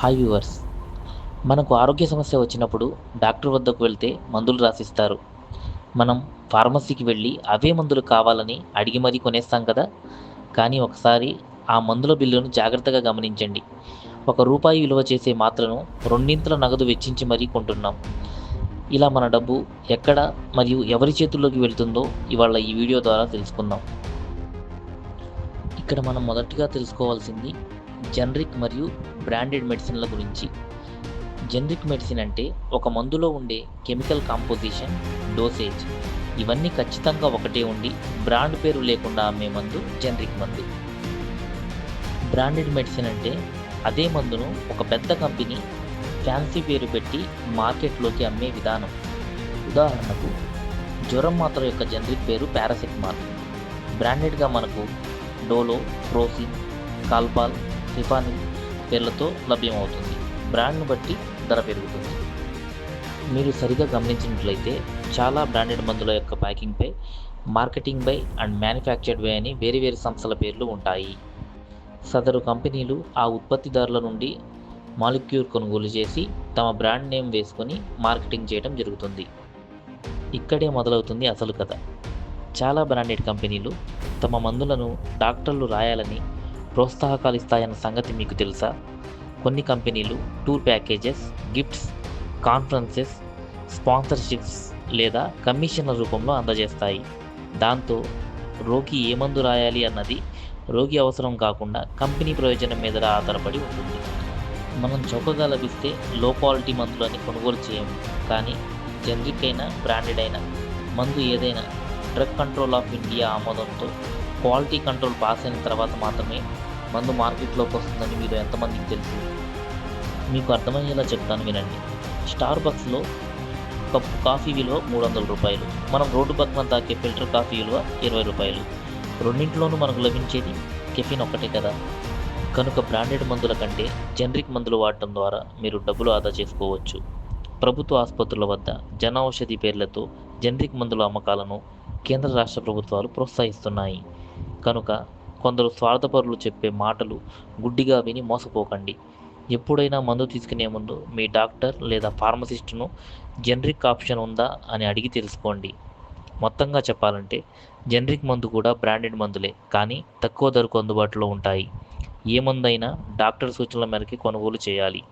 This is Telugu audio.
Hi viewers. మనకు ఆరోగ్య సమస్య వచ్చినప్పుడు డాక్టర్ వద్దకు వెళ్తే మందులు రాసిస్తారు. మనం ఫార్మసీకి వెళ్ళి అవే మందులు కావాలని అడిగి మరీ కొనేస్తాం కదా. కానీ ఒకసారి ఆ మందుల బిల్లును జాగ్రత్తగా గమనించండి. రూ. 1 విలువ చేసే మాత్రను రెండింతల నగదు వెచ్చించి మరీ కొంటున్నాం. ఇలా మన డబ్బు ఎక్కడ మరియు ఎవరి చేతుల్లోకి వెళ్తుందో ఇవాళ ఈ వీడియో ద్వారా తెలుసుకుందాం. ఇక్కడ మనం మొదటిగా తెలుసుకోవాల్సింది జనరిక్ మరియు బ్రాండెడ్ మెడిసిన్ల గురించి. జనరిక్ మెడిసిన్ అంటే ఒక మందులో ఉండే కెమికల్ కాంపోజిషన్, డోసేజ్ ఇవన్నీ ఖచ్చితంగా ఒకటే ఉండి బ్రాండ్ పేరు లేకుండా అమ్మే మందు జనరిక్ మందు. బ్రాండెడ్ మెడిసిన్ అంటే అదే మందును ఒక పెద్ద కంపెనీ ఫ్యాన్సీ పేరు పెట్టి మార్కెట్లోకి అమ్మే విధానం. ఉదాహరణకు జ్వరం మాత్ర యొక్క జనరిక్ పేరు పారాసెటమాల్. బ్రాండెడ్గా మనకు డోలో, ప్రోసిన్, కాల్పాల్, సిఫానిల్ పేర్లతో లభ్యమవుతుంది. బ్రాండ్ను బట్టి ధర పెరుగుతుంది. మీరు సరిగా గమనించినట్లయితే చాలా బ్రాండెడ్ మందుల యొక్క ప్యాకింగ్పై marketing by and manufactured by అని వేరు సంస్థల పేర్లు ఉంటాయి. సదరు కంపెనీలు ఆ ఉత్పత్తిదారుల నుండి మాలిక్యూల్ కొనుగోలు చేసి తమ బ్రాండ్ నేమ్ వేసుకొని మార్కెటింగ్ చేయడం జరుగుతుంది. ఇక్కడే మొదలవుతుంది అసలు కథ. చాలా బ్రాండెడ్ కంపెనీలు తమ మందులను డాక్టర్లు రాయాలని ప్రోత్సాహకాలు ఇస్తాయన్న సంగతి మీకు తెలుసా? కొన్ని కంపెనీలు tour packages, gifts, conferences, sponsorships లేదా కమిషన్ల రూపంలో అందజేస్తాయి. దాంతో రోగి ఏ మందు రాయాలి అన్నది రోగి అవసరం కాకుండా కంపెనీ ప్రయోజనం మీద ఆధారపడి ఉంటుంది. మనం చౌకగా లభిస్తే లో క్వాలిటీ మందులని కొనుగోలు చేయము. కానీ జనరిక్ అయినా బ్రాండెడ్ అయినా మందు ఏదైనా డ్రగ్ కంట్రోల్ ఆఫ్ ఇండియా ఆమోదంతో క్వాలిటీ కంట్రోల్ పాస్ అయిన తర్వాత మాత్రమే మందు మార్కెట్లోకి వస్తుందని మీరు ఎంతమందికి తెలుసు? మీకు అర్థమయ్యేలా చెప్తాను వినండి. స్టార్ బక్స్లో కప్పు కాఫీ విలువ రూ. 300. మనం రోడ్డు పక్కన తాకే ఫిల్టర్ కాఫీ విలువ రూ. 20. రెండింటిలోనూ మనకు లభించేది కెఫిన్ ఒక్కటే కదా. కనుక బ్రాండెడ్ మందుల కంటే జనరిక్ మందులు వాడటం ద్వారా మీరు డబ్బులు ఆదా చేసుకోవచ్చు. ప్రభుత్వ ఆసుపత్రుల వద్ద జన ఔషధి పేర్లతో జనరిక్ మందుల అమ్మకాలను కేంద్ర రాష్ట్ర ప్రభుత్వాలు ప్రోత్సహిస్తున్నాయి. కనుక కొందరు స్వార్థపరులు చెప్పే మాటలు గుడ్డిగా విని మోసపోకండి. ఎప్పుడైనా మందు తీసుకునే ముందు మీ డాక్టర్ లేదా ఫార్మసిస్టును జనరిక్ ఆప్షన్ ఉందా అని అడిగి తెలుసుకోండి. మొత్తంగా చెప్పాలంటే జనరిక్ మందు కూడా బ్రాండెడ్ మందులే, కానీ తక్కువ ధరకు అందుబాటులో ఉంటాయి. ఏ మందైనా డాక్టర్ సూచనల మేరకు కొనుగోలు చేయాలి.